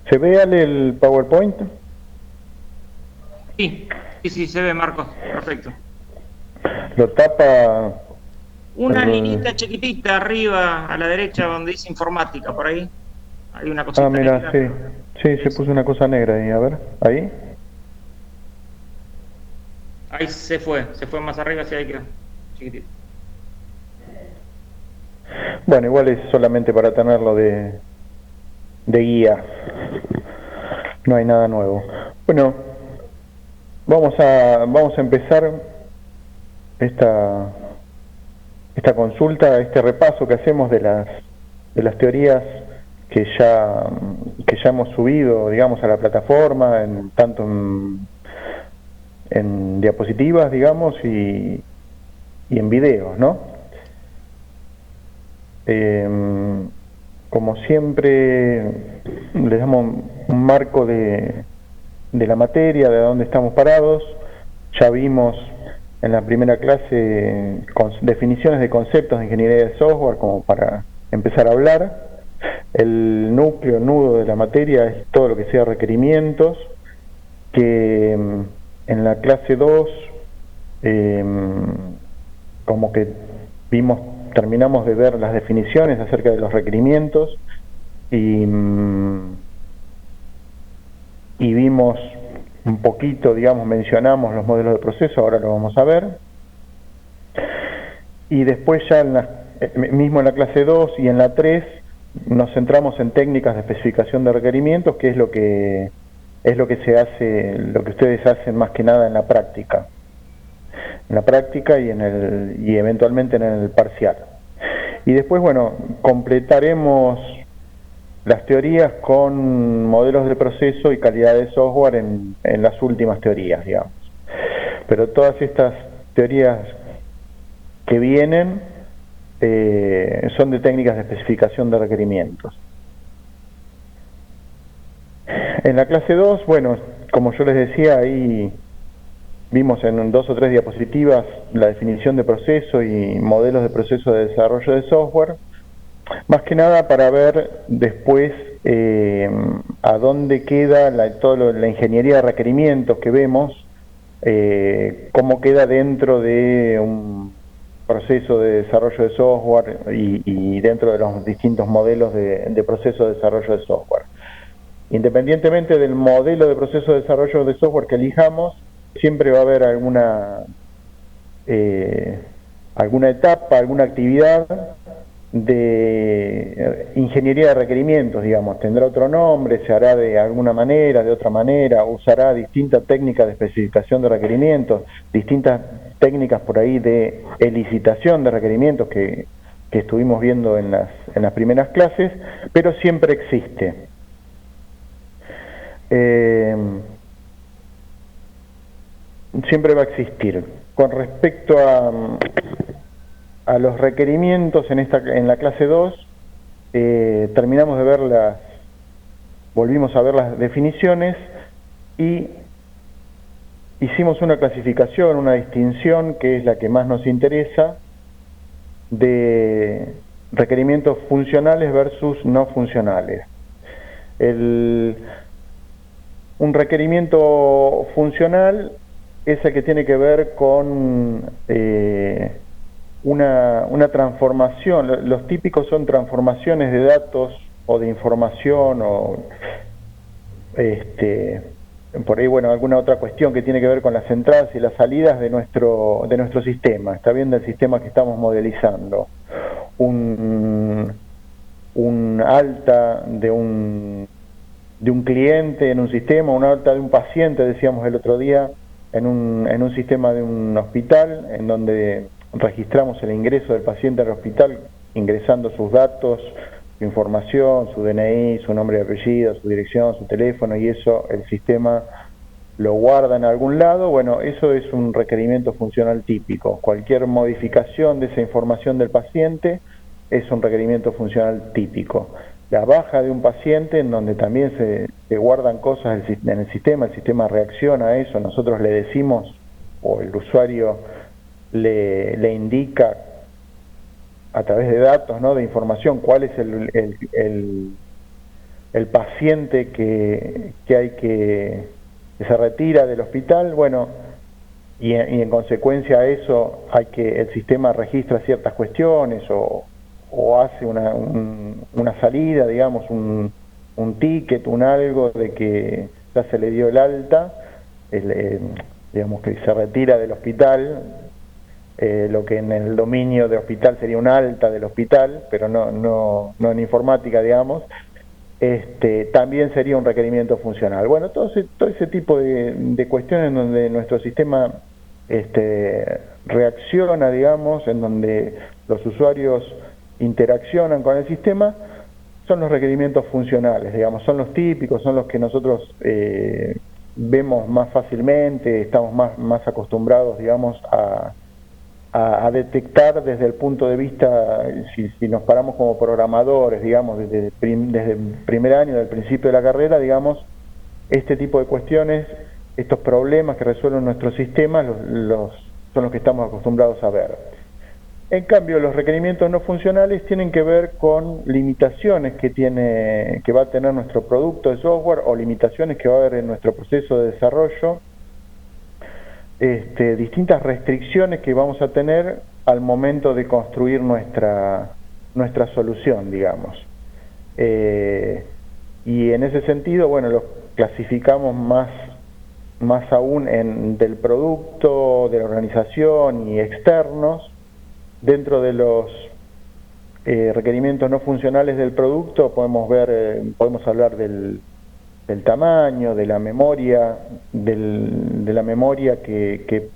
¿Se ve Ale, el PowerPoint? Sí, sí, sí, se ve, Marcos. Perfecto. Lo tapa Una el... linita chiquitita arriba a la derecha donde dice informática, por ahí. Hay una Ah, cosita mira, negra. sí. Sí, se Eso. puso una cosa negra ahí, a ver, ahí. Ahí se fue más arriba, sí, ahí quedó. Chiquitito. Bueno, igual es solamente para tenerlo de guía. No hay nada nuevo. Bueno, vamos a empezar esta, esta consulta, este repaso que hacemos de las teorías que ya hemos subido, digamos, a la plataforma, tanto en diapositivas, digamos, y en videos, ¿no? Como siempre, les damos un marco de la materia, de dónde estamos parados. Ya vimos en la primera clase definiciones de conceptos de ingeniería de software como para empezar a hablar. El núcleo, nudo de la materia es todo lo que sea requerimientos, que en la clase 2 eh, como que terminamos de ver las definiciones acerca de los requerimientos y, y vimos un poquito, digamos, mencionamos los modelos de proceso, ahora lo vamos a ver. Y después ya mismo en la clase 2 y en la 3 nos centramos en técnicas de especificación de requerimientos, que es lo que se hace, lo que ustedes hacen más que nada en la práctica y eventualmente en el parcial. Y después, bueno, completaremos las teorías con modelos de proceso y calidad de software en las últimas teorías, digamos. Pero todas estas teorías que vienen son de técnicas de especificación de requerimientos. En la clase 2, bueno, como yo les decía, ahí vimos en 2 o 3 diapositivas la definición de proceso y modelos de proceso de desarrollo de software, más que nada para ver después a dónde queda toda la ingeniería de requerimientos que vemos, cómo queda dentro de un proceso de desarrollo de software y dentro de los distintos modelos de proceso de desarrollo de software. Independientemente del modelo de proceso de desarrollo de software que elijamos, siempre va a haber alguna etapa, alguna actividad de ingeniería de requerimientos, digamos, tendrá otro nombre, se hará de alguna manera, de otra manera, usará distintas técnicas de especificación de requerimientos, distintas técnicas por ahí de elicitación de requerimientos que estuvimos viendo en las primeras clases, pero siempre existe. Siempre va a existir. Con respecto a los requerimientos en la clase 2, terminamos de volvimos a ver las definiciones y hicimos una clasificación, una distinción que es la que más nos interesa, de requerimientos funcionales versus no funcionales. Un requerimiento funcional es el que tiene que ver con una transformación. Los típicos son transformaciones de datos o de información o por ahí, bueno, alguna otra cuestión que tiene que ver con las entradas y las salidas de nuestro sistema. Está bien, del sistema que estamos modelizando. Un alta de un cliente en un sistema, una alta de un paciente, decíamos el otro día, en un sistema de un hospital, en donde registramos el ingreso del paciente al hospital, ingresando sus datos, su información, su DNI, su nombre y apellido, su dirección, su teléfono, y eso el sistema lo guarda en algún lado. Bueno, eso es un requerimiento funcional típico. Cualquier modificación de esa información del paciente es un requerimiento funcional típico. La baja de un paciente, en donde también se guardan cosas en el sistema reacciona a eso, nosotros le decimos, o el usuario le indica a través de datos, ¿no?, de información, cuál es el el paciente que hay que se retira del hospital, bueno, y en consecuencia a eso el sistema registra ciertas cuestiones o hace una salida, digamos, un ticket, un algo de que ya se le dio el alta, digamos que se retira del hospital, lo que en el dominio de hospital sería un alta del hospital, pero no en informática, digamos, también sería un requerimiento funcional. Bueno, todo ese tipo de cuestiones en donde nuestro sistema reacciona, digamos, en donde los usuarios interaccionan con el sistema, son los requerimientos funcionales, digamos, son los típicos, son los que nosotros vemos más fácilmente, estamos más acostumbrados, digamos, a detectar desde el punto de vista, si nos paramos como programadores, digamos, desde el primer año, del principio de la carrera, digamos, este tipo de cuestiones, estos problemas que resuelven nuestros sistemas, son los que estamos acostumbrados a ver. En cambio, los requerimientos no funcionales tienen que ver con limitaciones que va a tener nuestro producto de software o limitaciones que va a haber en nuestro proceso de desarrollo, distintas restricciones que vamos a tener al momento de construir nuestra solución, digamos. Y en ese sentido, bueno, los clasificamos más aún del producto, de la organización y externos. Dentro de los requerimientos no funcionales del producto podemos hablar del tamaño, de la memoria, de la memoria que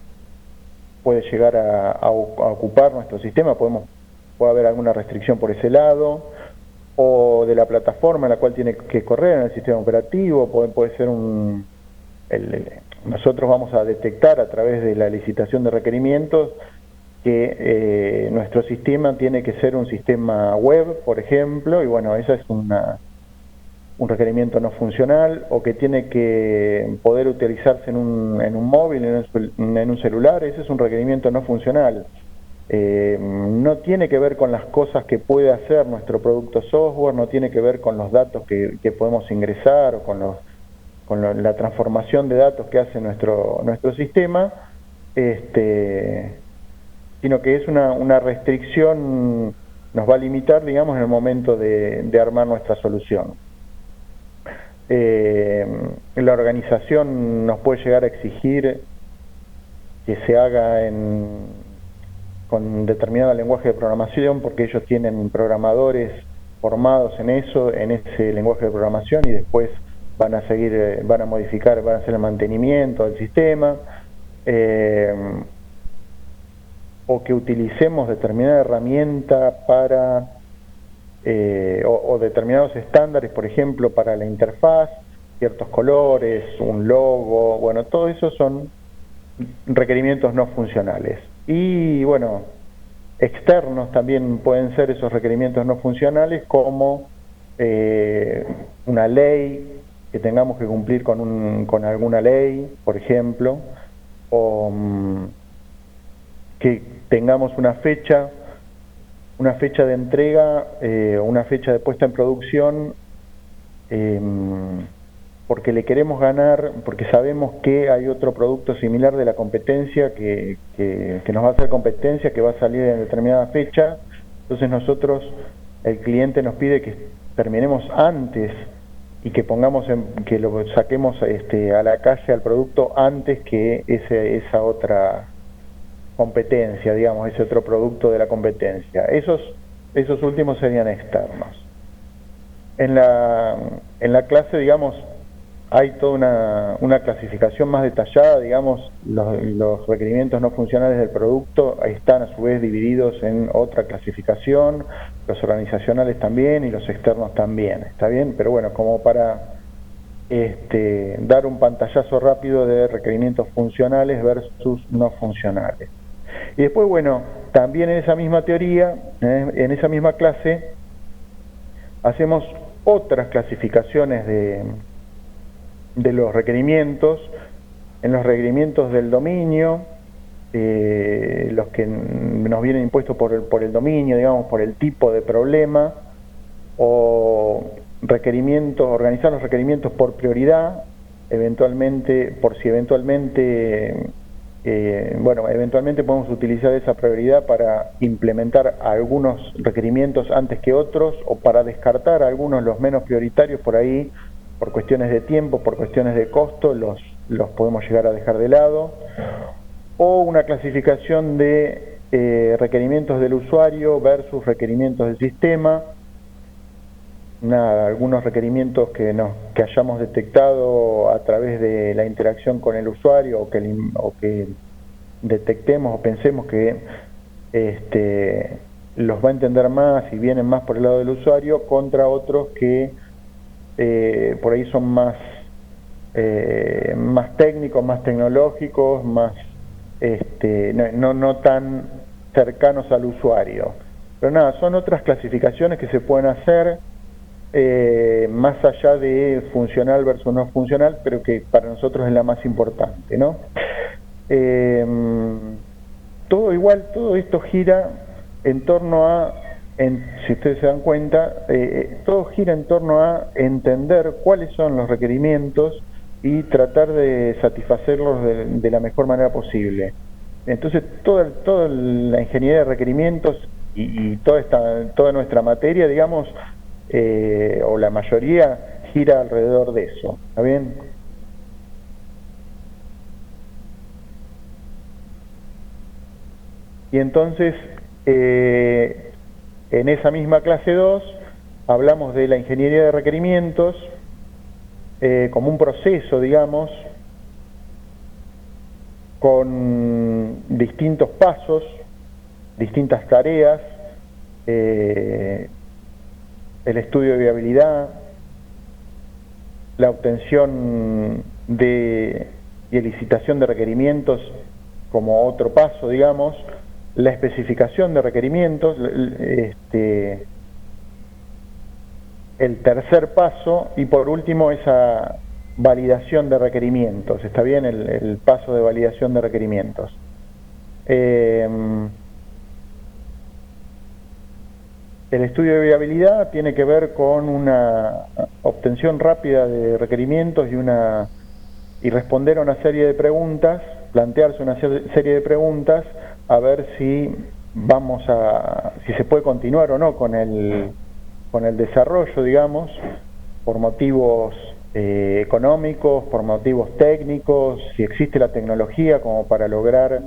puede llegar a ocupar nuestro sistema, puede haber alguna restricción por ese lado, o de la plataforma en la cual tiene que correr en el sistema operativo, puede ser nosotros vamos a detectar a través de la licitación de requerimientos que nuestro sistema tiene que ser un sistema web, por ejemplo, y bueno, esa es un requerimiento no funcional, o que tiene que poder utilizarse en un móvil, en un celular, ese es un requerimiento no funcional. No tiene que ver con las cosas que puede hacer nuestro producto software, no tiene que ver con los datos que podemos ingresar o con la transformación de datos que hace nuestro sistema, sino que es una restricción, nos va a limitar, digamos, en el momento de armar nuestra solución. La organización nos puede llegar a exigir que se haga con determinado lenguaje de programación, porque ellos tienen programadores formados en ese lenguaje de programación, y después van a modificar, van a hacer el mantenimiento del sistema, o que utilicemos determinada herramienta o determinados estándares, por ejemplo, para la interfaz, ciertos colores, un logo, bueno, todo eso son requerimientos no funcionales. Y bueno, externos también pueden ser esos requerimientos no funcionales, como una ley, que tengamos que cumplir con alguna ley, por ejemplo, o que tengamos una fecha de entrega, una fecha de puesta en producción, porque le queremos ganar, porque sabemos que hay otro producto similar de la competencia que nos va a hacer competencia, que va a salir en determinada fecha. Entonces el cliente nos pide que terminemos antes y que que lo saquemos a la calle al producto antes que esa otra competencia, digamos, ese otro producto de la competencia. Esos últimos serían externos. En la clase, digamos, hay toda una clasificación más detallada, digamos, los requerimientos no funcionales del producto están a su vez divididos en otra clasificación, los organizacionales también y los externos también, ¿está bien? Pero bueno, como para dar un pantallazo rápido de requerimientos funcionales versus no funcionales. Y después, bueno, también en esa misma teoría, en esa misma clase, hacemos otras clasificaciones de los requerimientos, en los requerimientos del dominio, los que nos vienen impuestos por el dominio, digamos, por el tipo de problema, o requerimientos, organizar los requerimientos por prioridad, eventualmente podemos utilizar esa prioridad para implementar algunos requerimientos antes que otros o para descartar algunos, los menos prioritarios por ahí, por cuestiones de tiempo, por cuestiones de costo, los podemos llegar a dejar de lado, o una clasificación de requerimientos del usuario versus requerimientos del sistema. Algunos requerimientos que hayamos detectado a través de la interacción con el usuario o que detectemos o pensemos que los va a entender más y vienen más por el lado del usuario, contra otros que por ahí son más técnicos, más tecnológicos, más no tan cercanos al usuario. Pero nada, son otras clasificaciones que se pueden hacer más allá de funcional versus no funcional, pero que para nosotros es la más importante, ¿no? Todo esto gira en torno a, si ustedes se dan cuenta, todo gira en torno a entender cuáles son los requerimientos y tratar de satisfacerlos de la mejor manera posible. Entonces, toda la ingeniería de requerimientos y toda nuestra materia, digamos, o la mayoría, gira alrededor de eso. ¿Está bien? Y entonces, en esa misma clase 2, hablamos de la ingeniería de requerimientos como un proceso, digamos, con distintos pasos, distintas tareas, el estudio de viabilidad, la obtención y licitación de requerimientos como otro paso, digamos, la especificación de requerimientos, el tercer paso, y por último esa validación de requerimientos. ¿Está bien? El paso de validación de requerimientos. El estudio de viabilidad tiene que ver con una obtención rápida de requerimientos y responder a una serie de preguntas, plantearse una serie de preguntas, a ver si se puede continuar o no con el desarrollo, digamos, por motivos económicos, por motivos técnicos, si existe la tecnología como para lograr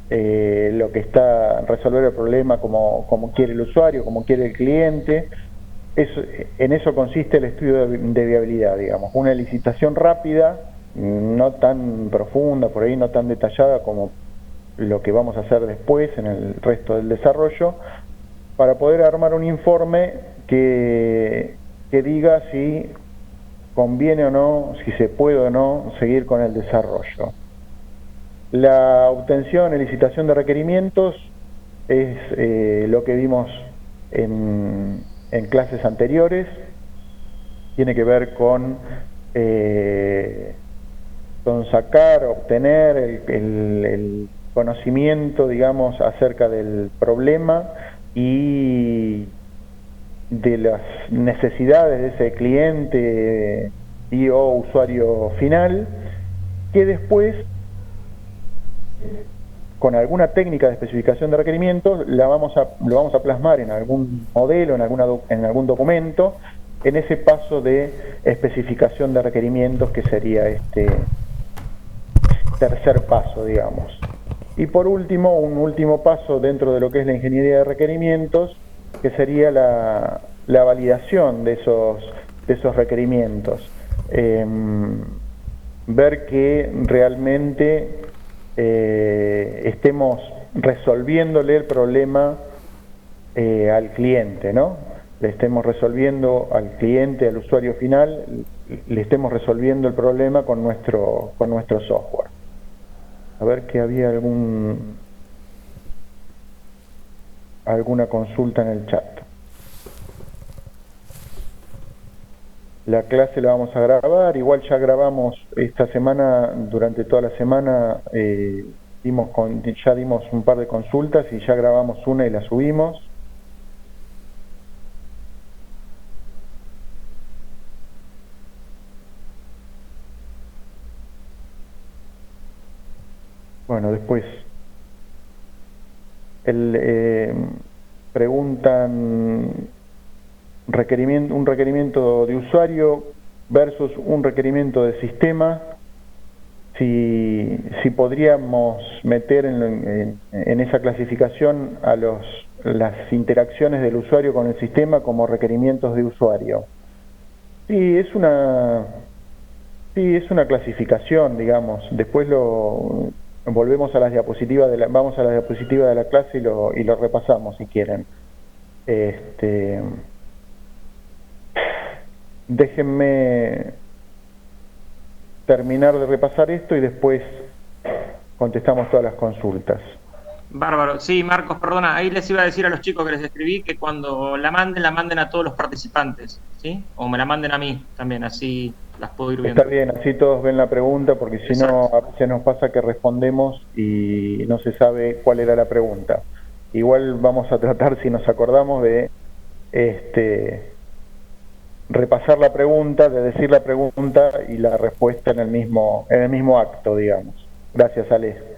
resolver el problema como quiere el usuario, como quiere el cliente. En eso consiste el estudio de viabilidad, digamos, una licitación rápida, no tan profunda, por ahí no tan detallada como lo que vamos a hacer después en el resto del desarrollo, para poder armar un informe que diga si conviene o no, si se puede o no seguir con el desarrollo. La obtención y licitación de requerimientos es lo que vimos en clases anteriores. Tiene que ver con obtener el conocimiento, digamos, acerca del problema y de las necesidades de ese cliente y o usuario final, que después, con alguna técnica de especificación de requerimientos, lo vamos a plasmar en algún modelo, en algún documento, en ese paso de especificación de requerimientos, que sería este tercer paso, digamos. Y por último, un último paso dentro de lo que es la ingeniería de requerimientos, que sería la validación de esos requerimientos. Ver que realmente estemos resolviéndole el problema al cliente, ¿no? Le estemos resolviendo al cliente, al usuario final, le estemos resolviendo el problema con nuestro software. A ver que había alguna consulta en el chat. La clase la vamos a grabar, igual ya grabamos esta semana, durante toda la semana ya dimos un par de consultas y ya grabamos una y la subimos. Bueno, después preguntan un requerimiento de usuario versus un requerimiento de sistema, si podríamos meter en esa clasificación a las interacciones del usuario con el sistema como requerimientos de usuario. Sí, es una clasificación, digamos. Después volvemos a las diapositivas vamos a las diapositivas de la clase y lo repasamos si quieren. Déjenme terminar de repasar esto y después contestamos todas las consultas. Bárbaro. Sí, Marcos, perdona, ahí les iba a decir a los chicos que les escribí que cuando la manden a todos los participantes, ¿sí? O me la manden a mí también, así las puedo ir viendo. Está bien, así todos ven la pregunta, porque si no, a veces nos pasa que respondemos y no se sabe cuál era la pregunta. Igual vamos a tratar, si nos acordamos, de repasar la pregunta, de decir la pregunta y la respuesta en el mismo acto, digamos. Gracias, Ale.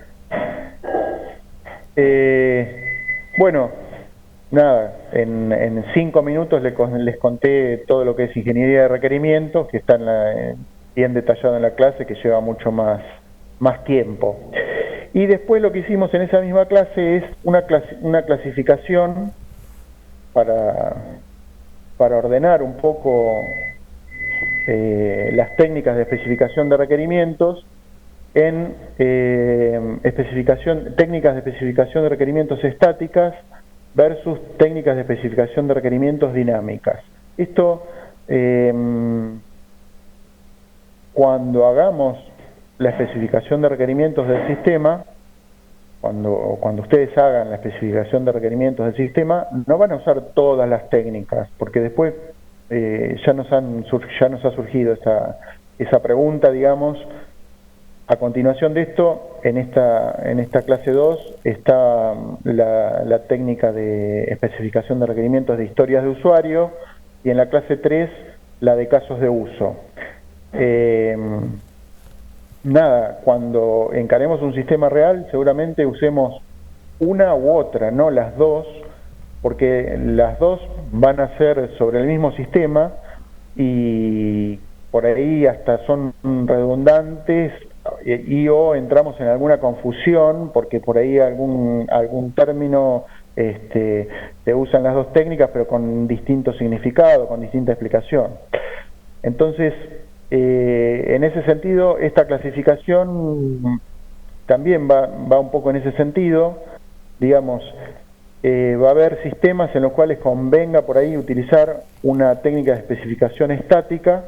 Bueno, nada, en 5 minutos les conté todo lo que es ingeniería de requerimientos, que está bien detallado en la clase, que lleva mucho más tiempo. Y después lo que hicimos en esa misma clase es una clasificación para ordenar un poco las técnicas de especificación de requerimientos en técnicas de especificación de requerimientos estáticas versus técnicas de especificación de requerimientos dinámicas. Esto, cuando hagamos la especificación de requerimientos del sistema, cuando ustedes hagan la especificación de requerimientos del sistema, no van a usar todas las técnicas, porque después ya nos ha surgido esa pregunta, digamos. A continuación de esto, en esta clase 2 está la técnica de especificación de requerimientos de historias de usuario, y en la clase 3 la de casos de uso. Nada, cuando encaremos un sistema real, seguramente usemos una u otra, no las dos, porque las dos van a ser sobre el mismo sistema y por ahí hasta son redundantes o entramos en alguna confusión, porque por ahí algún término se usan las dos técnicas, pero con distinto significado, con distinta explicación. Entonces, en ese sentido, esta clasificación también va un poco en ese sentido, digamos. Va a haber sistemas en los cuales convenga por ahí utilizar una técnica de especificación estática,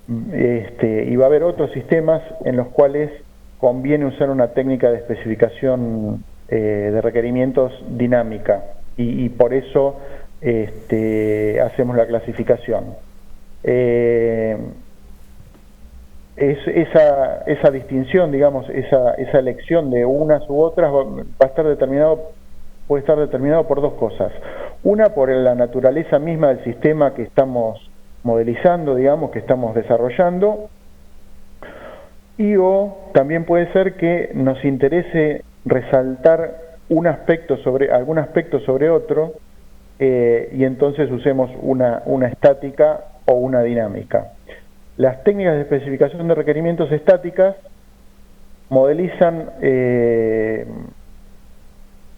y va a haber otros sistemas en los cuales conviene usar una técnica de especificación de requerimientos dinámica, y por eso hacemos la clasificación. Esa distinción, digamos, esa elección de unas u otras puede estar determinado por dos cosas. Una, por la naturaleza misma del sistema que estamos modelizando, digamos, que estamos desarrollando, o también puede ser que nos interese resaltar algún aspecto sobre otro, y entonces usemos una estática o una dinámica. Las técnicas de especificación de requerimientos estáticas modelizan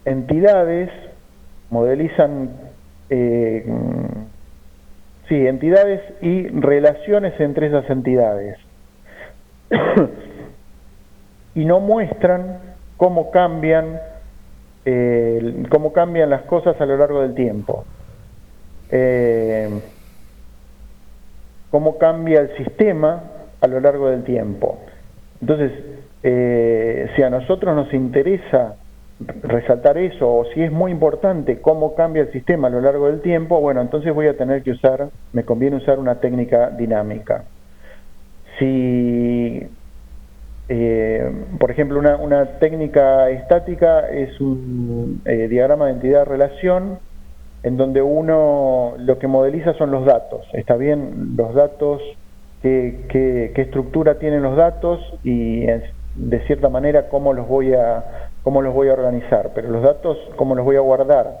entidades y relaciones entre esas entidades y no muestran cómo cambian las cosas a lo largo del tiempo, cómo cambia el sistema a lo largo del tiempo. Entonces, si a nosotros nos interesa resaltar eso, o si es muy importante cómo cambia el sistema a lo largo del tiempo, bueno, entonces me conviene usar una técnica dinámica. Si, por ejemplo, una técnica estática es un diagrama de entidad-relación, en donde uno lo que modeliza son los datos. Está bien, los datos, qué estructura tienen los datos, y de cierta manera cómo los voy a organizar, pero los datos, cómo los voy a guardar.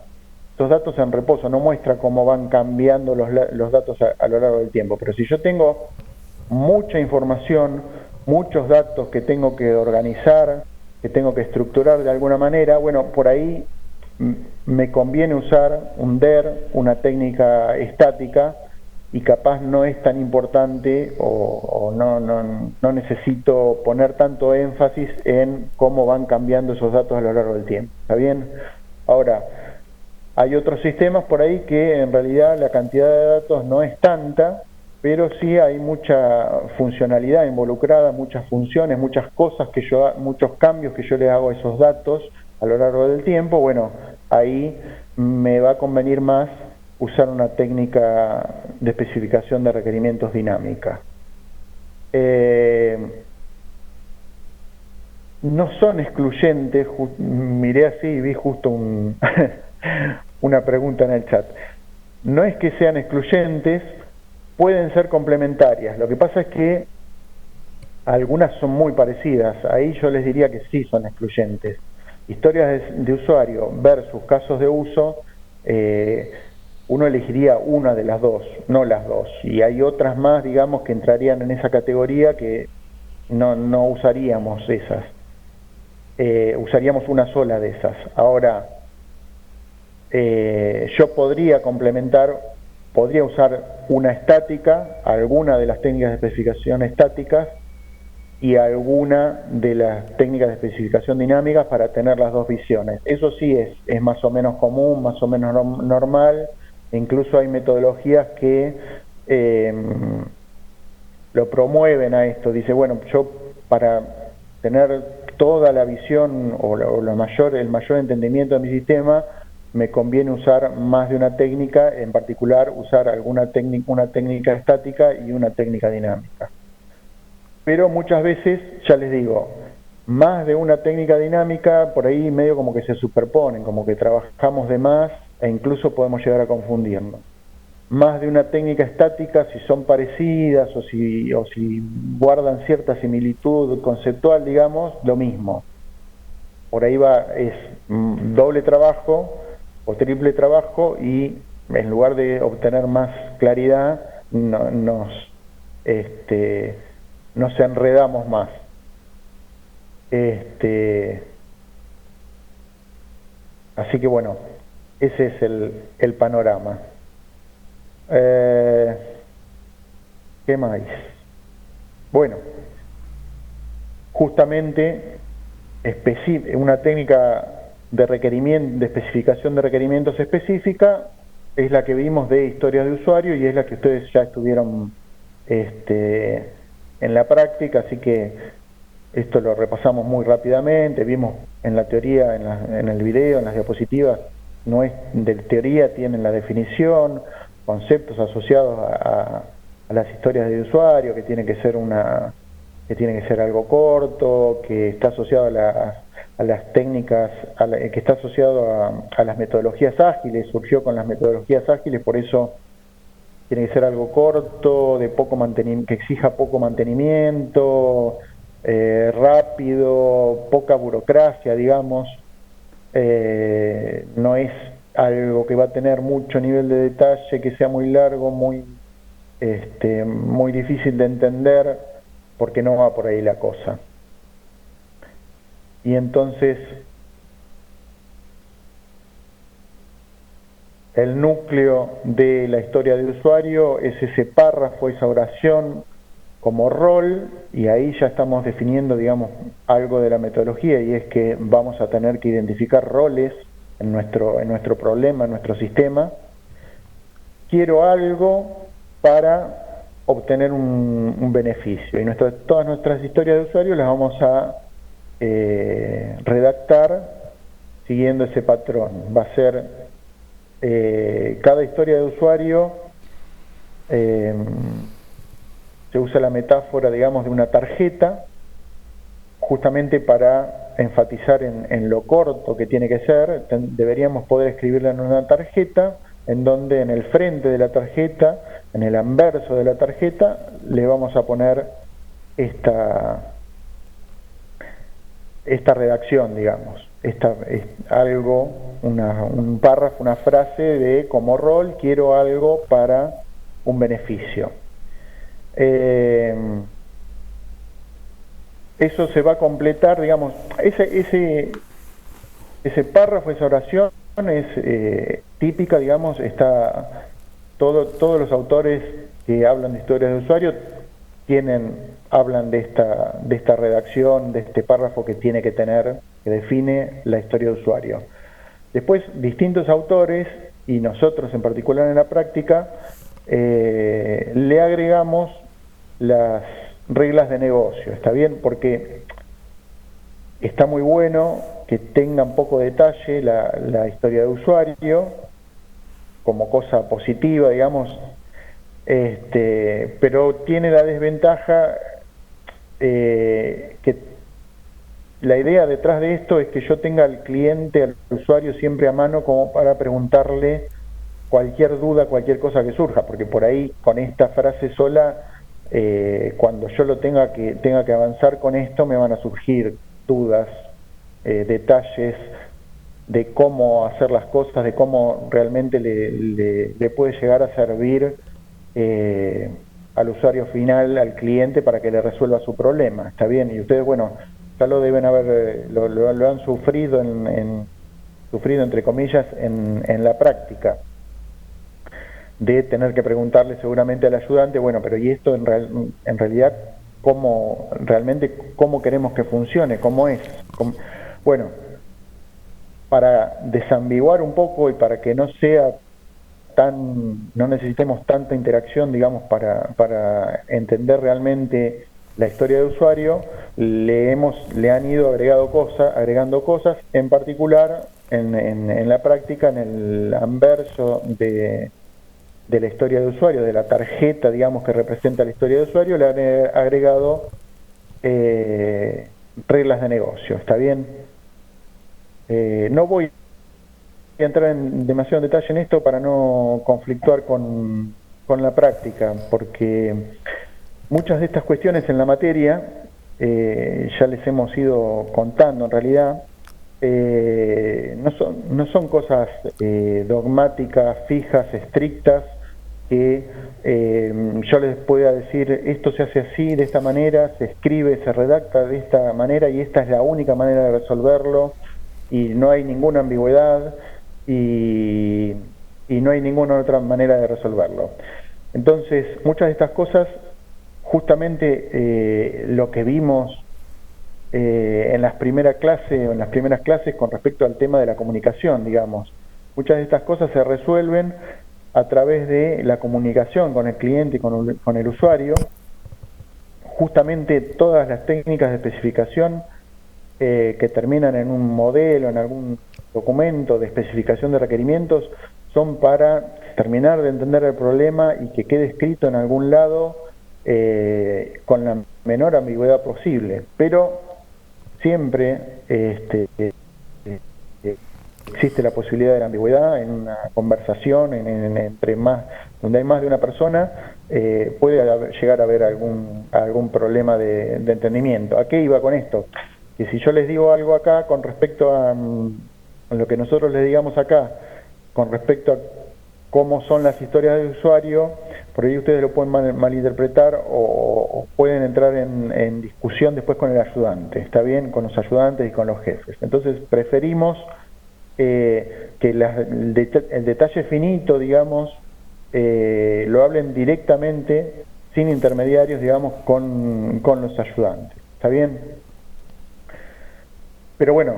Estos datos en reposo no muestra cómo van cambiando los datos a lo largo del tiempo, pero si yo tengo mucha información, muchos datos que tengo que organizar, que tengo que estructurar de alguna manera, bueno, por ahí me conviene usar un DER, una técnica estática, y capaz no es tan importante o no necesito poner tanto énfasis en cómo van cambiando esos datos a lo largo del tiempo. ¿Está bien? Ahora, hay otros sistemas por ahí que en realidad la cantidad de datos no es tanta, pero sí hay mucha funcionalidad involucrada, muchas funciones, muchas cosas muchos cambios que yo le hago a esos datos a lo largo del tiempo. Bueno, ahí me va a convenir más usar una técnica de especificación de requerimientos dinámica. No son excluyentes, miré así y vi justo una pregunta en el chat. No es que sean excluyentes, pueden ser complementarias. Lo que pasa es que algunas son muy parecidas. Ahí yo les diría que sí son excluyentes. Historias de usuario versus casos de uso, uno elegiría una de las dos, no las dos. Y hay otras más, digamos, que entrarían en esa categoría que no usaríamos esas. Usaríamos una sola de esas. Ahora, yo podría usar una estática, alguna de las técnicas de especificación estáticas y alguna de las técnicas de especificación dinámicas para tener las dos visiones. Eso sí es más o menos común, más o menos normal. Incluso hay metodologías que lo promueven a esto. Dice, bueno, yo para tener toda la visión o el mayor entendimiento de mi sistema, me conviene usar más de una técnica, en particular usar una técnica estática y una técnica dinámica. Pero muchas veces, ya les digo, más de una técnica dinámica, por ahí medio como que se superponen, como que trabajamos de más e incluso podemos llegar a confundirnos. Más de una técnica estática, si son parecidas o si guardan cierta similitud conceptual, digamos, lo mismo. Por ahí es doble trabajo o triple trabajo y en lugar de obtener más claridad, nos enredamos más. Así que bueno, ese es el panorama. ¿Qué más? Bueno, justamente una técnica de especificación de requerimientos específica es la que vimos de historia de usuario y es la que ustedes ya estuvieron en la práctica, así que esto lo repasamos muy rápidamente. Vimos en la teoría, en el video, en las diapositivas, no es de teoría, tienen la definición, conceptos asociados a las historias de usuario, que tiene que ser algo corto, que está asociado a las técnicas, que está asociado a las metodologías ágiles, surgió con las metodologías ágiles, por eso tiene que ser algo corto, que exija poco mantenimiento, rápido, poca burocracia, digamos. No es algo que va a tener mucho nivel de detalle, que sea muy largo, muy difícil de entender, porque no va por ahí la cosa. Y entonces el núcleo de la historia de usuario es ese párrafo, esa oración como rol, y ahí ya estamos definiendo, digamos, algo de la metodología, y es que vamos a tener que identificar roles en nuestro problema, en nuestro sistema. Quiero algo para obtener un beneficio, y todas nuestras historias de usuario las vamos a redactar siguiendo ese patrón. Va a ser cada historia de usuario, se usa la metáfora, digamos, de una tarjeta, justamente para enfatizar en lo corto que tiene que ser. Deberíamos poder escribirla en una tarjeta, en donde en el frente de la tarjeta, en el anverso de la tarjeta, le vamos a poner esta esta redacción, digamos. Esta es algo, un párrafo, una frase de como rol, quiero algo para un beneficio. Eso se va a completar, digamos, ese párrafo, esa oración es típica, digamos, está todos los autores que hablan de historias de usuario hablan de esta redacción, de este párrafo que tiene que tener, que define la historia de usuario. Después, distintos autores, y nosotros en particular en la práctica, le agregamos las reglas de negocio, ¿está bien? Porque está muy bueno que tenga un poco de detalle la historia de usuario, como cosa positiva, digamos, pero tiene la desventaja que la idea detrás de esto es que yo tenga al cliente, al usuario siempre a mano como para preguntarle cualquier duda, cualquier cosa que surja, porque por ahí con esta frase sola, cuando yo tenga que avanzar con esto, me van a surgir dudas, detalles de cómo hacer las cosas, de cómo realmente le puede llegar a servir al usuario final, al cliente, para que le resuelva su problema. ¿Está bien? Y ustedes, bueno, ya lo deben haber, lo han sufrido, sufrido entre comillas, en la práctica, de tener que preguntarle seguramente al ayudante, bueno, pero ¿y esto en realidad cómo queremos que funcione? ¿Cómo es? Bueno, para desambiguar un poco y para que no necesitemos tanta interacción, digamos, para entender realmente la historia de usuario, le han ido agregando cosas, en particular en la práctica, en el anverso de la historia de usuario, de la tarjeta, digamos, que representa la historia de usuario, le han agregado reglas de negocio, ¿está bien? No voy a entrar en demasiado detalle en esto para no conflictuar con la práctica, porque muchas de estas cuestiones en la materia ya les hemos ido contando en realidad. No son cosas dogmáticas, fijas, estrictas, que yo les pueda decir esto se hace así, de esta manera, se escribe, se redacta de esta manera y esta es la única manera de resolverlo y no hay ninguna ambigüedad y no hay ninguna otra manera de resolverlo. Entonces, muchas de estas cosas, justamente lo que vimos en las primeras clases con respecto al tema de la comunicación, digamos, muchas de estas cosas se resuelven a través de la comunicación con el cliente y con el usuario. Justamente todas las técnicas de especificación que terminan en un modelo, en algún documento de especificación de requerimientos, son para terminar de entender el problema y que quede escrito en algún lado con la menor ambigüedad posible. Pero siempre existe la posibilidad de la ambigüedad en una conversación, donde hay más de una persona, puede llegar a haber algún problema de entendimiento. ¿A qué iba con esto? Que si yo les digo algo acá con respecto a lo que nosotros les digamos acá, con respecto a cómo son las historias de usuario, por ahí ustedes lo pueden malinterpretar o pueden entrar en discusión después con el ayudante, ¿está bien? Con los ayudantes y con los jefes. Entonces preferimos que el detalle finito, digamos, lo hablen directamente, sin intermediarios, digamos, con los ayudantes, ¿está bien? Pero bueno,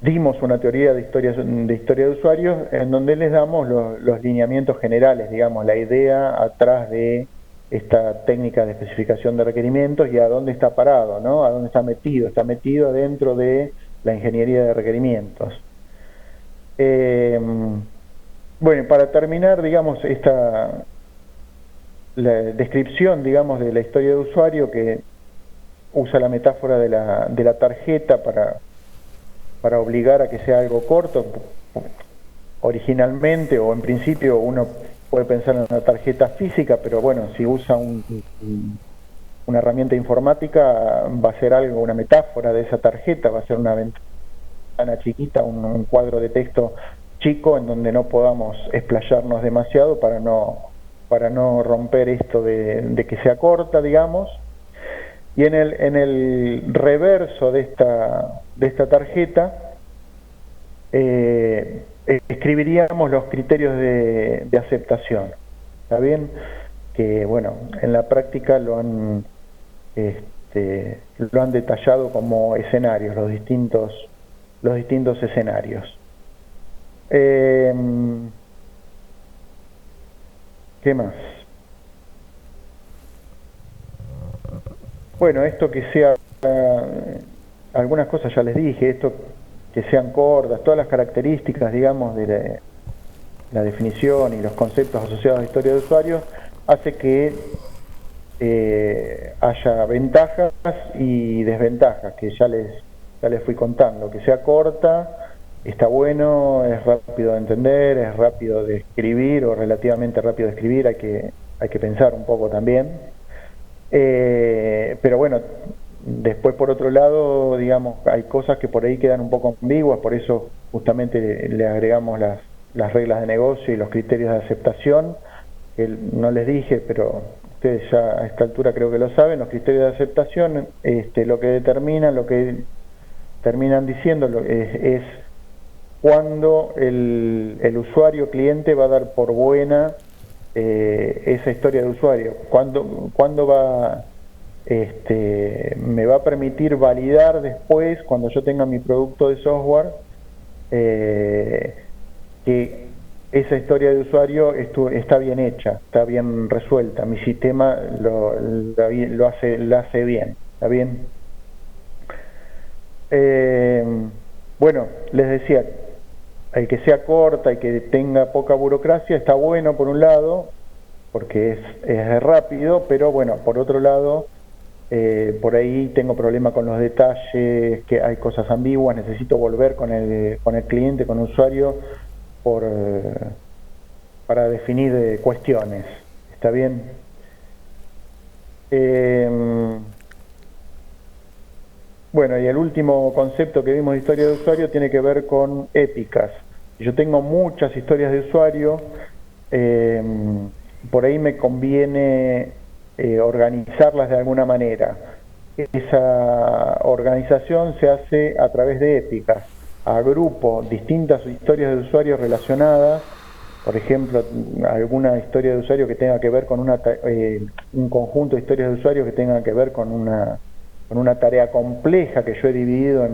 dimos una teoría de historia de usuarios en donde les damos los lineamientos generales, digamos, la idea atrás de esta técnica de especificación de requerimientos y a dónde está parado, ¿no? A dónde está metido. Está metido dentro de la ingeniería de requerimientos. Bueno, para terminar, digamos, la descripción, digamos, de la historia de usuario, que usa la metáfora de la tarjeta para obligar a que sea algo corto. Originalmente o en principio uno puede pensar en una tarjeta física, pero bueno, si usa una herramienta informática va a ser algo, una metáfora de esa tarjeta, va a ser una ventana chiquita, un cuadro de texto chico en donde no podamos explayarnos demasiado para no romper esto de que sea corta, digamos. Y en el reverso de esta tarjeta escribiríamos los criterios de aceptación. ¿Está bien? Que bueno, en la práctica lo han detallado como escenarios, los distintos escenarios. ¿Qué más? Bueno, esto que sea, algunas cosas ya les dije, esto que sean cortas, todas las características, digamos, de la definición y los conceptos asociados a la historia de usuario, hace que haya ventajas y desventajas, que ya les fui contando. Que sea corta, está bueno, es rápido de entender, es rápido de escribir, o relativamente rápido de escribir, hay que pensar un poco también. Pero bueno, después por otro lado, digamos, hay cosas que por ahí quedan un poco ambiguas, por eso justamente le agregamos las reglas de negocio y los criterios de aceptación, que no les dije, pero ustedes ya a esta altura creo que lo saben. Los criterios de aceptación, lo que terminan diciendo es cuando el usuario cliente va a dar por buena esa historia de usuario, cuando me va a permitir validar después, cuando yo tenga mi producto de software, que esa historia de usuario está bien hecha, está bien resuelta, mi sistema la hace bien, ¿está bien? Bueno, les decía, el que sea corta y que tenga poca burocracia está bueno por un lado, porque es rápido, pero bueno, por otro lado, por ahí tengo problema con los detalles, que hay cosas ambiguas, necesito volver con el cliente, con el usuario, para definir cuestiones. ¿Está bien? Bueno, y el último concepto que vimos de historia de usuario tiene que ver con épicas. Yo tengo muchas historias de usuario, por ahí me conviene organizarlas de alguna manera. Esa organización se hace a través de épicas. Agrupo distintas historias de usuario relacionadas, por ejemplo, alguna historia de usuario que tenga que ver con un conjunto de historias de usuario que tenga que ver con una tarea compleja que yo he dividido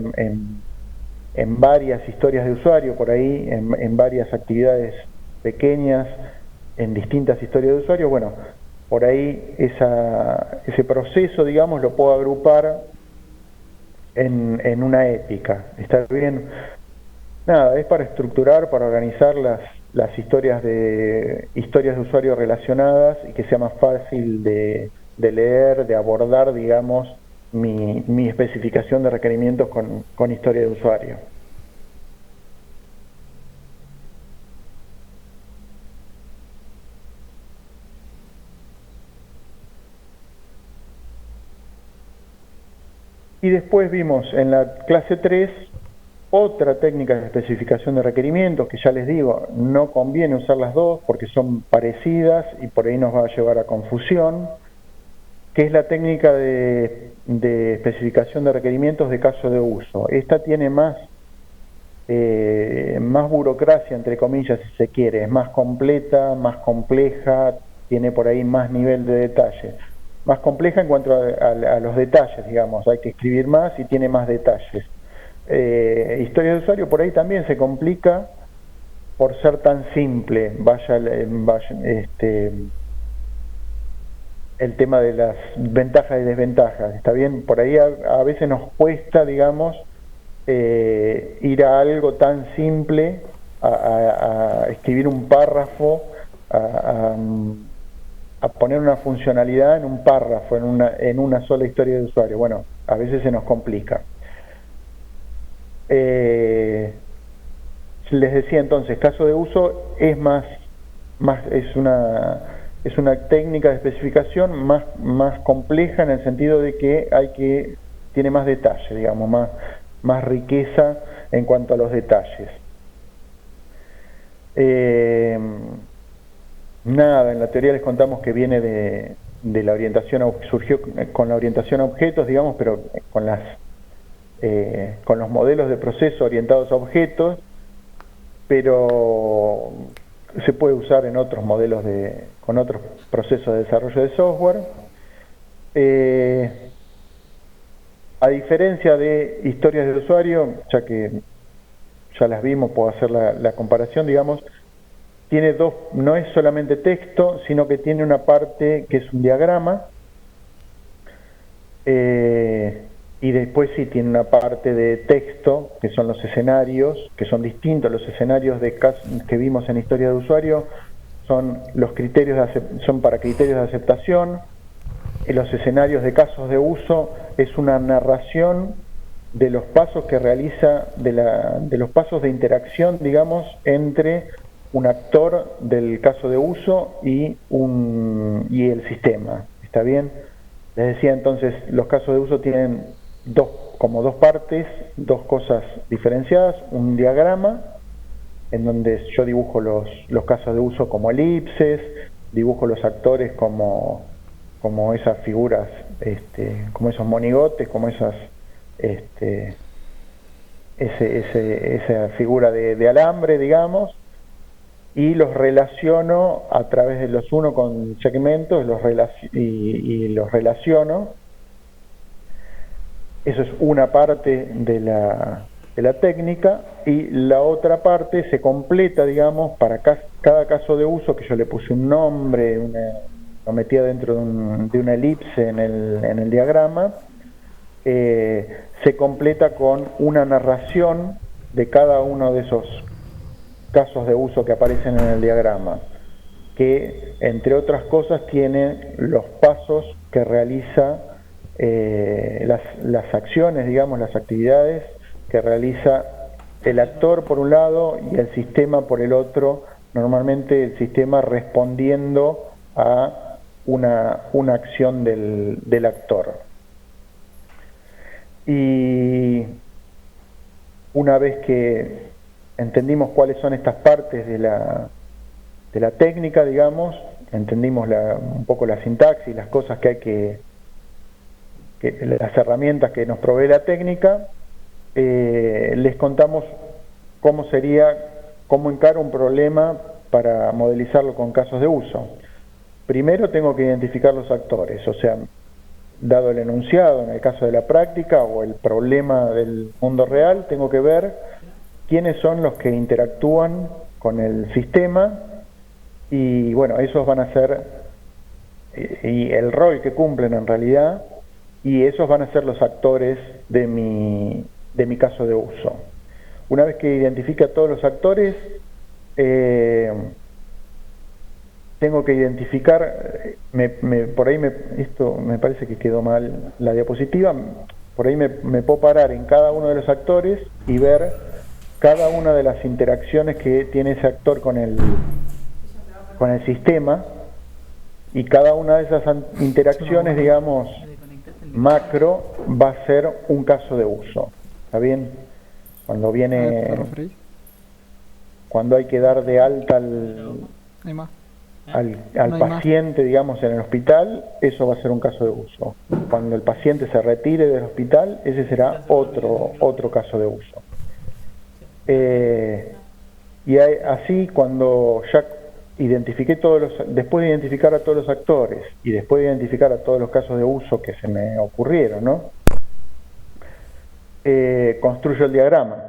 en varias historias de usuario, por ahí, en varias actividades pequeñas, en distintas historias de usuario. Bueno, por ahí ese proceso, digamos, lo puedo agrupar en una épica. ¿Está bien? Nada, es para estructurar, para organizar las historias de usuario relacionadas y que sea más fácil de leer, de abordar, digamos, mi especificación de requerimientos con historia de usuario. Y después vimos en la clase 3 otra técnica de especificación de requerimientos, que ya les digo, no conviene usar las dos porque son parecidas y por ahí nos va a llevar a confusión, que es la técnica de especificación de requerimientos de caso de uso. Esta tiene más burocracia, entre comillas, si se quiere, es más completa, más compleja, tiene por ahí más nivel de detalle. Más compleja en cuanto a los detalles, digamos, hay que escribir más y tiene más detalles. Historia de usuario por ahí también se complica por ser tan simple, el tema de las ventajas y desventajas, ¿está bien? Por ahí a veces nos cuesta, digamos, ir a algo tan simple, a escribir un párrafo, a poner una funcionalidad en un párrafo, en una sola historia de usuario. Bueno, a veces se nos complica. Les decía entonces, caso de uso es es una técnica de especificación más compleja, en el sentido de que tiene más detalle, digamos, más riqueza en cuanto a los detalles. Nada, en la teoría les contamos que viene de la orientación, surgió con la orientación a objetos, digamos, pero con los modelos de proceso orientados a objetos, pero se puede usar en otros modelos con otros procesos de desarrollo de software. A diferencia de historias de usuario, ya que ya las vimos, puedo hacer la comparación, digamos, tiene no es solamente texto, sino que tiene una parte que es un diagrama, y después sí tiene una parte de texto, que son los escenarios, que son distintos. Los escenarios que vimos en historia de usuario son son para criterios de aceptación. Los escenarios de casos de uso es una narración de los pasos que realiza, de los pasos de interacción, digamos, entre un actor del caso de uso y el sistema. ¿Está bien? Les decía entonces, los casos de uso tienen como dos partes, dos cosas diferenciadas: un diagrama, en donde yo dibujo los casos de uso como elipses, dibujo los actores como esas figuras, como esos monigotes, como esa figura de alambre, digamos, y los relaciono a través de los uno con segmentos, y los relaciono. Eso es una parte de la técnica, y la otra parte se completa, digamos, para cada caso de uso, que yo le puse un nombre, lo metía dentro de una elipse en el diagrama. Se completa con una narración de cada uno de esos casos de uso que aparecen en el diagrama, que entre otras cosas tiene los pasos que realiza, las acciones, digamos, las actividades que realiza el actor por un lado y el sistema por el otro, normalmente el sistema respondiendo a una acción del actor. Y una vez que entendimos cuáles son estas partes de la técnica, digamos, entendimos un poco la sintaxis, las cosas que las herramientas que nos provee la técnica, les contamos cómo encaro un problema para modelizarlo con casos de uso. Primero tengo que identificar los actores, o sea, dado el enunciado en el caso de la práctica o el problema del mundo real, tengo que ver quiénes son los que interactúan con el sistema, y bueno, esos van a ser, y el rol que cumplen en realidad, y esos van a ser los actores de mi caso de uso. Una vez que identifique a todos los actores, tengo que identificar, esto me parece que quedó mal la diapositiva, por ahí me puedo parar en cada uno de los actores y ver cada una de las interacciones que tiene ese actor con el sistema, y cada una de esas interacciones, digamos, macro, va a ser un caso de uso. ¿Está bien? Cuando hay que dar de alta al paciente, digamos, en el hospital, eso va a ser un caso de uso. Cuando el paciente se retire del hospital, ese será otro caso de uso. Y así, cuando ya identifiqué después de identificar a todos los actores y después de identificar a todos los casos de uso que se me ocurrieron, ¿no? Construyo el diagrama,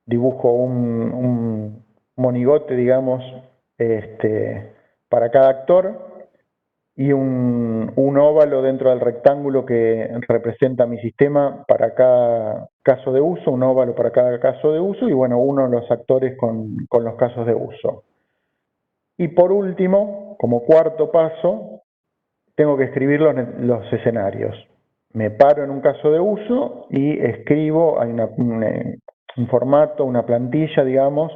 dibujo un monigote, digamos, para cada actor, y un óvalo dentro del rectángulo que representa mi sistema para cada caso de uso, un óvalo para cada caso de uso, y bueno, uno de los actores con los casos de uso. Y por último, como cuarto paso, tengo que escribir los escenarios. Me paro en un caso de uso y escribo, hay un formato, una plantilla, digamos,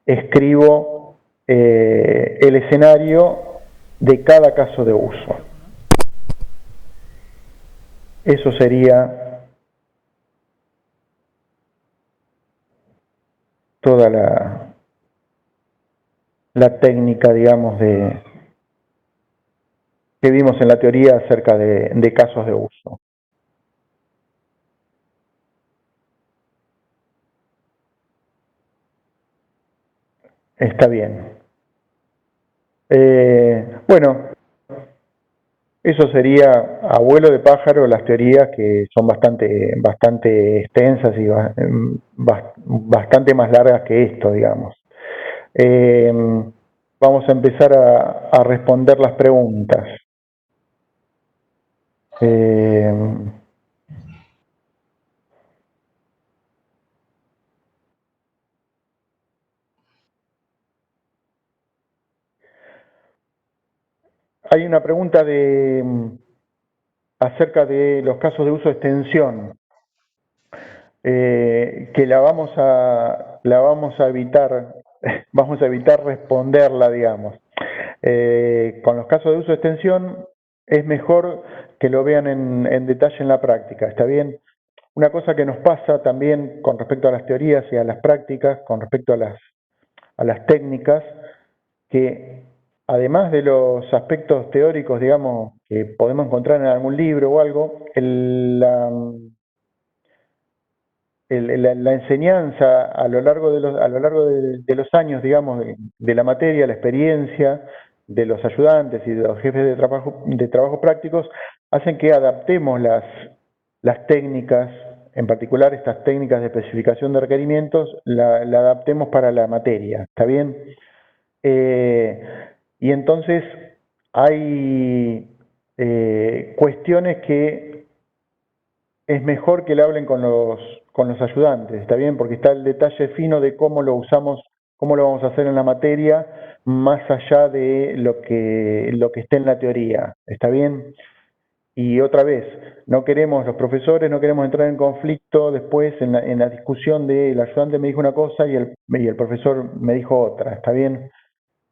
escribo el escenario de cada caso de uso. Eso sería toda la técnica, digamos, que vimos en la teoría acerca de casos de uso. Está bien. Bueno, eso sería a vuelo de pájaro las teorías, que son bastante extensas y bastante más largas que esto, digamos. Vamos a empezar a responder las preguntas. Hay una pregunta acerca de los casos de uso de extensión, que la vamos a evitar, vamos a evitar responderla, digamos. Con los casos de uso de extensión es mejor que lo vean en detalle en la práctica, ¿está bien? Una cosa que nos pasa también con respecto a las teorías y a las prácticas, con respecto a las técnicas, que además de los aspectos teóricos, digamos, que podemos encontrar en algún libro o algo, la enseñanza a lo largo de los años, digamos, de la materia, la experiencia de los ayudantes y de los jefes de trabajo prácticos, hacen que adaptemos las técnicas, en particular estas técnicas de especificación de requerimientos, la adaptemos para la materia, ¿está bien? Y entonces hay cuestiones que es mejor que le hablen con los ayudantes, ¿está bien? Porque está el detalle fino de cómo lo usamos, cómo lo vamos a hacer en la materia, más allá de lo que esté en la teoría, ¿está bien? Y otra vez, los profesores no queremos entrar en conflicto después en la discusión de el ayudante me dijo una cosa y el profesor me dijo otra, ¿está bien?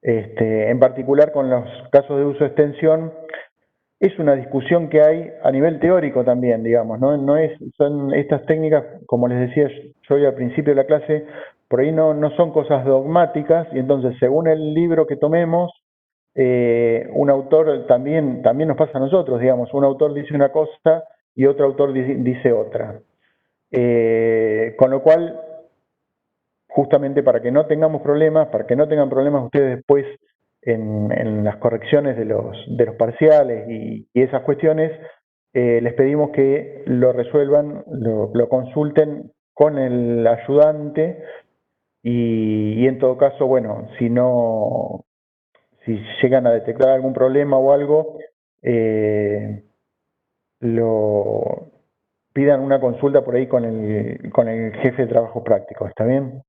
En particular con los casos de uso de extensión, es una discusión que hay a nivel teórico también, digamos, ¿no? Son estas técnicas, como les decía yo hoy al principio de la clase, por ahí no son cosas dogmáticas, y entonces según el libro que tomemos, un autor también nos pasa a nosotros, digamos, un autor dice una cosa y otro autor dice otra. Con lo cual, justamente para que no tengamos problemas, para que no tengan problemas ustedes después en las correcciones de los parciales y esas cuestiones, les pedimos que lo resuelvan, lo consulten con el ayudante y en todo caso, bueno, si llegan a detectar algún problema o algo, lo pidan una consulta por ahí con el jefe de trabajo práctico, ¿está bien?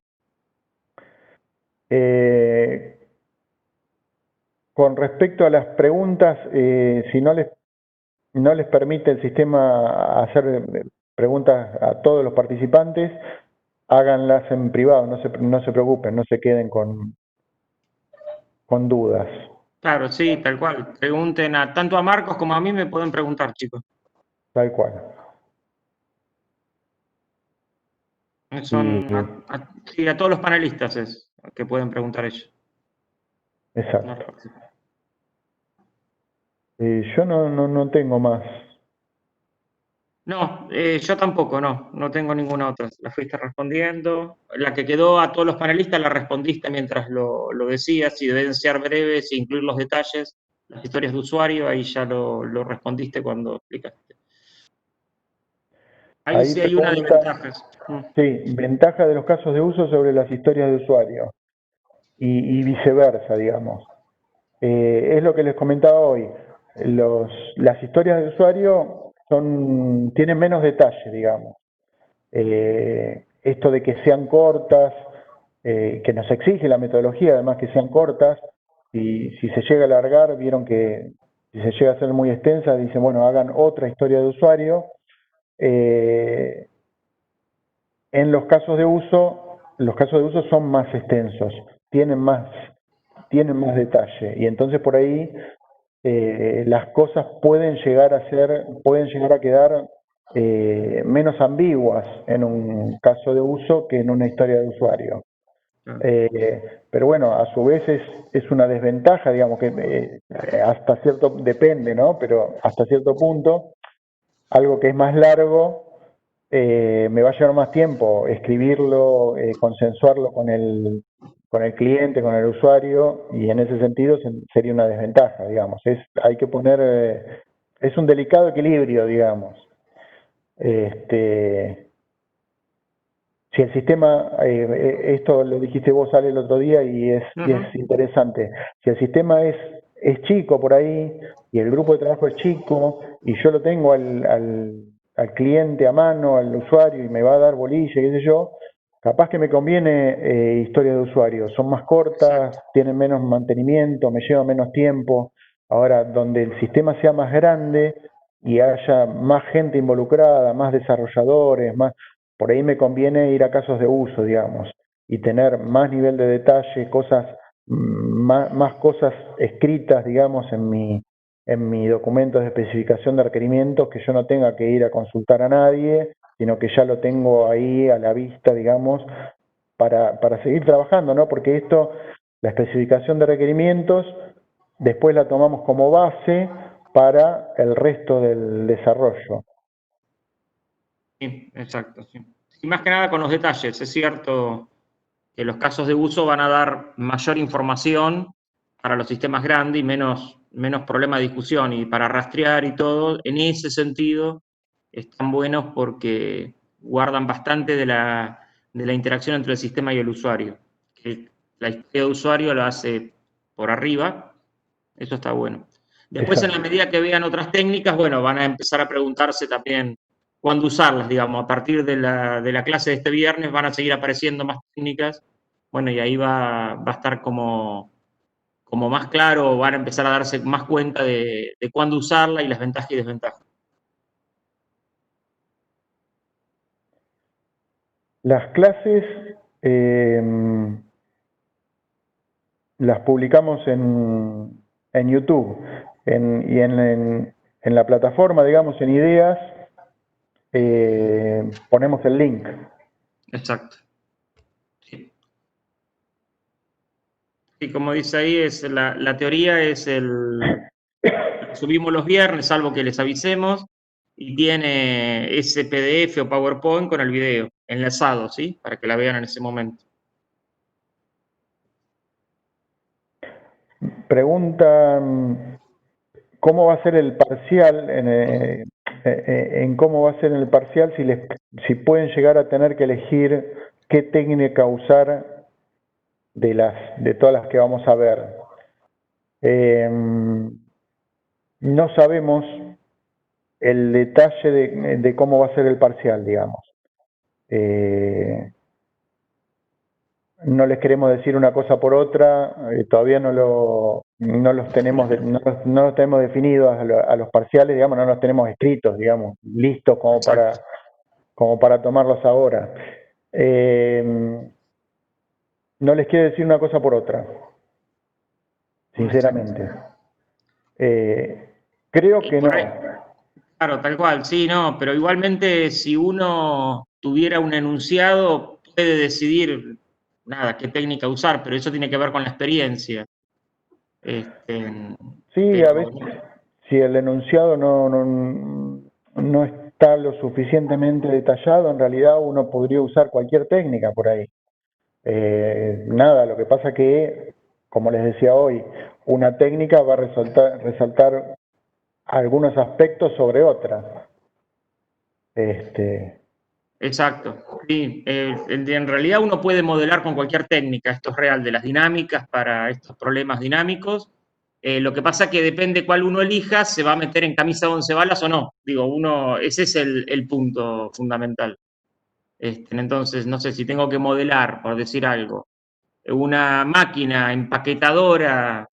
Con respecto a las preguntas, si no les permite el sistema hacer preguntas a todos los participantes, háganlas en privado, no se preocupen, no se queden con dudas. Claro, sí, tal cual. Pregunten tanto a Marcos como a mí me pueden preguntar, chicos. Tal cual. Son sí, a todos los panelistas es que pueden preguntar ellos. Exacto. Yo no tengo más. No, yo tampoco, no tengo ninguna otra. La fuiste respondiendo. La que quedó a todos los panelistas la respondiste mientras lo decías, si deben ser breves, si incluir los detalles, las historias de usuario, ahí ya lo respondiste cuando explicaste. Ahí sí hay una de ventajas. Sí, ventaja de los casos de uso sobre las historias de usuario y viceversa, digamos. Es lo que les comentaba hoy. Las historias de usuario tienen menos detalle, digamos. Esto de que sean cortas, que nos exige la metodología, además que sean cortas, y si se llega a alargar, vieron que si se llega a ser muy extensa, dicen, bueno, hagan otra historia de usuario. En los casos de uso son más extensos, tienen más tienen más detalle. Y entonces por ahí las cosas pueden llegar a quedar menos ambiguas en un caso de uso que en una historia de usuario. Pero bueno, a su vez es una desventaja, digamos que hasta cierto, depende, ¿no? Pero hasta cierto punto, algo que es más largo, me va a llevar más tiempo escribirlo, consensuarlo con el cliente, con el usuario, y en ese sentido sería una desventaja, digamos. Hay que poner, es un delicado equilibrio, digamos. Si el sistema, esto lo dijiste vos, Ale, el otro día, y es interesante. Si el sistema es chico por ahí, y el grupo de trabajo es chico, y yo lo tengo al cliente a mano, al usuario, y me va a dar bolilla, qué sé yo, capaz que me conviene historia de usuario. Son más cortas, tienen menos mantenimiento, me lleva menos tiempo. Ahora, donde el sistema sea más grande y haya más gente involucrada, más desarrolladores, por ahí me conviene ir a casos de uso, digamos, y tener más nivel de detalle, más cosas escritas, digamos, en mi documento de especificación de requerimientos, que yo no tenga que ir a consultar a nadie, sino que ya lo tengo ahí a la vista, digamos, para seguir trabajando, ¿no? Porque la especificación de requerimientos, después la tomamos como base para el resto del desarrollo. Sí, exacto, sí. Y más que nada con los detalles. Es cierto que los casos de uso van a dar mayor información para los sistemas grandes y menos problema de discusión. Y para rastrear y todo, en ese sentido, están buenos porque guardan bastante de la interacción entre el sistema y el usuario. Que la historia de usuario lo hace por arriba, eso está bueno. Después, en la medida que vean otras técnicas, bueno, van a empezar a preguntarse también cuándo usarlas, digamos. A partir de la clase de este viernes van a seguir apareciendo más técnicas. Bueno, y ahí va a estar como más claro, van a empezar a darse más cuenta de cuándo usarla y las ventajas y desventajas. Las clases las publicamos en YouTube y en la plataforma, digamos, en Ideas, ponemos el link. Exacto. Sí. Y como dice ahí, la teoría es subimos los viernes, salvo que les avisemos, y tiene ese PDF o PowerPoint con el video enlazado, ¿sí? Para que la vean en ese momento. Preguntan cómo va a ser el parcial, en cómo va a ser el parcial, si pueden llegar a tener que elegir qué técnica usar de todas las que vamos a ver. No sabemos el detalle de cómo va a ser el parcial, digamos. No les queremos decir una cosa por otra, todavía no los tenemos definidos a los parciales, digamos, no los tenemos escritos, digamos, listos como para tomarlos ahora. No les quiero decir una cosa por otra, sinceramente. Creo que no. Claro, tal cual, sí, no, pero igualmente si uno tuviera un enunciado puede decidir qué técnica usar, pero eso tiene que ver con la experiencia. Sí, a veces si el enunciado no está lo suficientemente detallado, en realidad uno podría usar cualquier técnica por ahí. Lo que pasa que, como les decía hoy, una técnica va a resaltar algunos aspectos sobre otra. Exacto, sí. En realidad uno puede modelar con cualquier técnica, esto es real, de las dinámicas para estos problemas dinámicos. Lo que pasa que depende cuál uno elija, se va a meter en camisa de 11 balas o no. Digo, ese es el punto fundamental. Entonces, no sé, si tengo que modelar, por decir algo, una máquina empaquetadora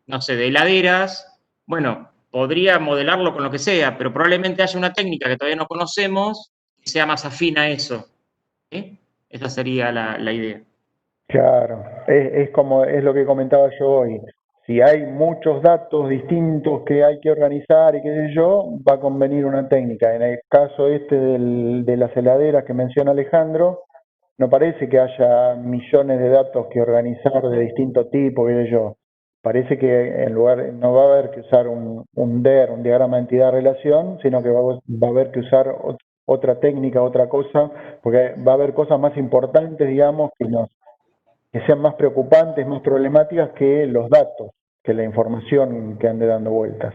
no sé, de heladeras, bueno, podría modelarlo con lo que sea, pero probablemente haya una técnica que todavía no conocemos que sea más afín a eso. ¿Sí? Esa sería la idea. Claro, es como es lo que comentaba yo hoy. Si hay muchos datos distintos que hay que organizar y qué sé yo, va a convenir una técnica. En el caso este de las heladeras que menciona Alejandro, no parece que haya millones de datos que organizar de distinto tipo, qué sé yo. Parece que en lugar, no va a haber que usar un DER, un diagrama de entidad-relación, sino que va a haber que usar otra técnica, otra cosa, porque va a haber cosas más importantes, digamos, que sean más preocupantes, más problemáticas que los datos, que la información que ande dando vueltas.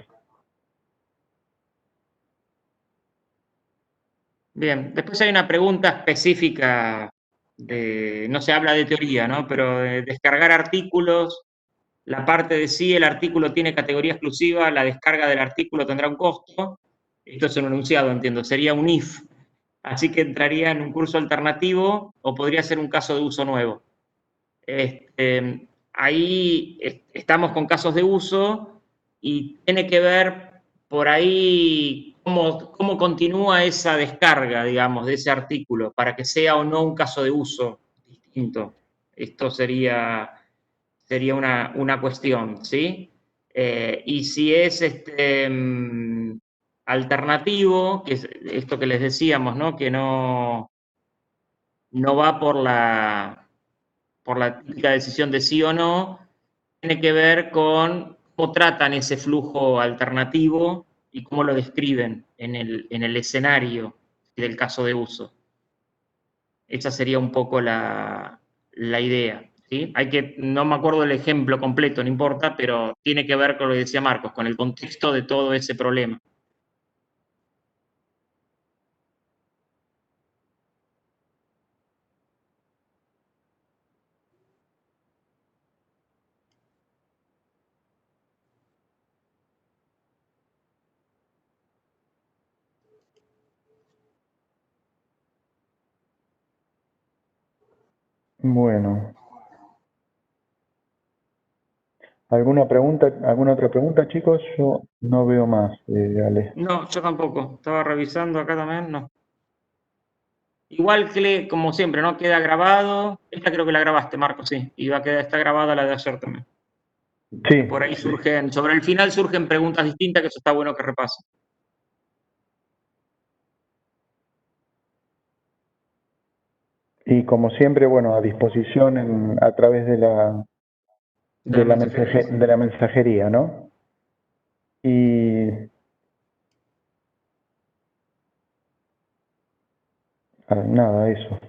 Bien, después hay una pregunta específica no se habla de teoría, ¿no? Pero de descargar artículos, la parte de sí, el artículo tiene categoría exclusiva, la descarga del artículo tendrá un costo. Esto es un enunciado, entiendo, sería un if. Así que entraría en un curso alternativo o podría ser un caso de uso nuevo. Ahí estamos con casos de uso y tiene que ver por ahí cómo continúa esa descarga, digamos, de ese artículo, para que sea o no un caso de uso distinto. Esto sería una cuestión, ¿sí? Y si es alternativo, que es esto que les decíamos, ¿no? Que no va por la típica decisión de sí o no, tiene que ver con cómo tratan ese flujo alternativo y cómo lo describen en el escenario del caso de uso. Esa sería un poco la idea. ¿Sí? No me acuerdo el ejemplo completo, no importa, pero tiene que ver con lo que decía Marcos, con el contexto de todo ese problema. Bueno, alguna otra pregunta, chicos? Yo no veo más, Ale. No, yo tampoco. Estaba revisando acá también, no. Igual que, como siempre, ¿no? Queda grabado. Esta creo que la grabaste, Marco, sí. Y está grabada la de ayer también. Que Sí, por ahí sí. sobre el final surgen preguntas distintas, que eso está bueno que repase. Y como siempre, bueno, a disposición a través De la mensajería. de la mensajería, ¿no? Y nada, eso.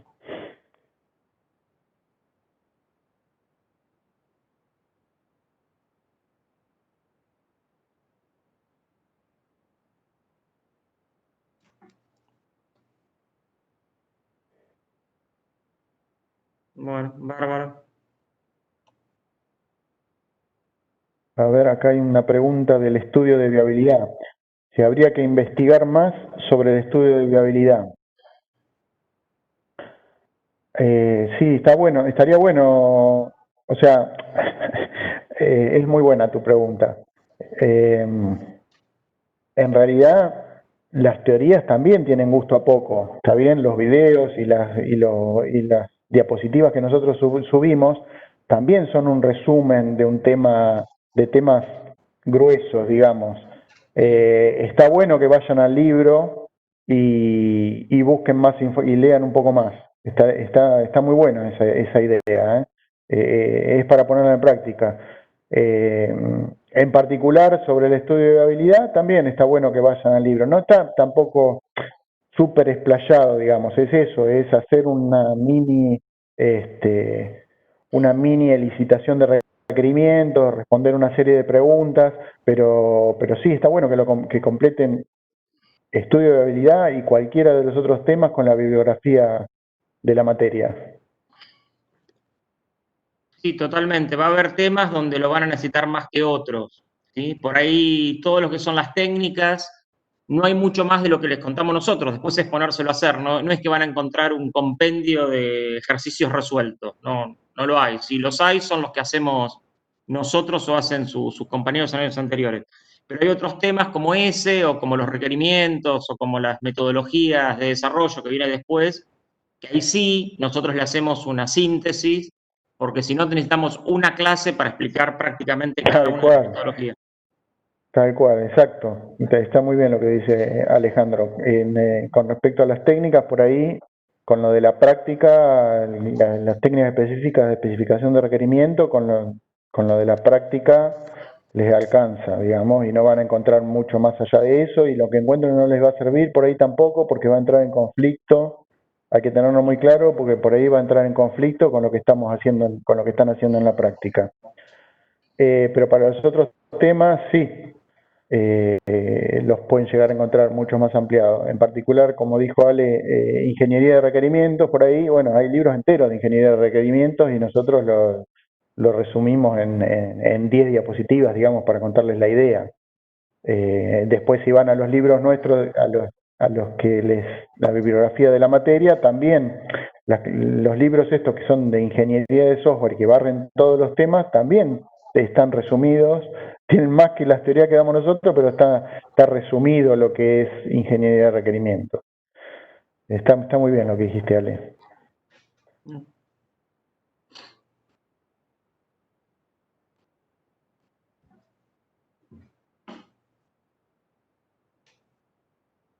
Bueno, bárbaro. A ver, acá hay una pregunta del estudio de viabilidad. Si habría que investigar más sobre el estudio de viabilidad. Sí, está bueno, estaría bueno, o sea, es muy buena tu pregunta. Eh, en realidad, las teorías también tienen gusto a poco. Está bien, los videos y las diapositivas que nosotros subimos también son un resumen de un tema, de temas gruesos, digamos. Está bueno que vayan al libro y busquen más info y lean un poco más. Está muy buena esa idea, ¿eh? Es para ponerla en práctica. En particular, sobre el estudio de habilidad, también está bueno que vayan al libro. No está tampoco súper explayado, digamos, es eso, es hacer una mini elicitación de requerimientos, responder una serie de preguntas, pero sí está bueno que completen estudio de habilidad y cualquiera de los otros temas con la bibliografía de la materia. Sí, totalmente. Va a haber temas donde lo van a necesitar más que otros. ¿Sí? Por ahí, todo lo que son las técnicas, no hay mucho más de lo que les contamos nosotros. Después es ponérselo a hacer. No es que van a encontrar un compendio de ejercicios resueltos. No, no lo hay. Si los hay, son los que hacemos nosotros o hacen sus compañeros en años anteriores. Pero hay otros temas como ese, o como los requerimientos, o como las metodologías de desarrollo que viene después, que ahí sí nosotros le hacemos una síntesis porque si no necesitamos una clase para explicar prácticamente cada Tal una de las cual. metodologías. Tal cual, exacto. Está muy bien lo que dice Alejandro. Con respecto a las técnicas, por ahí, con lo de la práctica, las técnicas específicas de especificación de requerimiento, con lo de la práctica les alcanza, digamos, y no van a encontrar mucho más allá de eso, y lo que encuentren no les va a servir por ahí tampoco, porque va a entrar en conflicto. Hay que tenerlo muy claro, porque por ahí va a entrar en conflicto con lo que estamos haciendo, con lo que están haciendo en la práctica. Pero para los otros temas, sí, los pueden llegar a encontrar mucho más ampliados. En particular, como dijo Ale, ingeniería de requerimientos, por ahí, bueno, hay libros enteros de ingeniería de requerimientos y nosotros lo resumimos en 10 diapositivas, digamos, para contarles la idea. Después, si van a los libros nuestros, a los que la bibliografía de la materia, también los libros estos que son de ingeniería de software, que barren todos los temas, también están resumidos, tienen más que las teorías que damos nosotros, pero está resumido lo que es ingeniería de requerimientos. Está muy bien lo que dijiste, Ale.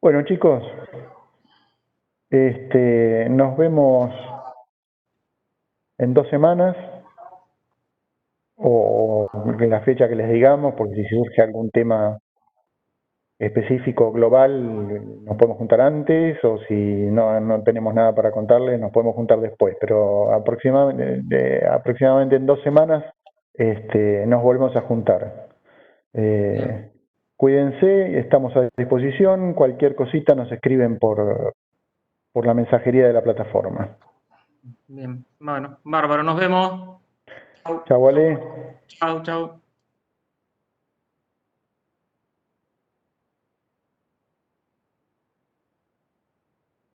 Bueno, chicos, nos vemos en 2 semanas o en la fecha que les digamos, porque si surge algún tema específico global nos podemos juntar antes, o si no tenemos nada para contarles nos podemos juntar después, pero aproximadamente en 2 semanas nos volvemos a juntar. Cuídense, estamos a disposición, cualquier cosita nos escriben por la mensajería de la plataforma. Bien, bueno, bárbaro, nos vemos. Chau, Ale. Chau, chau.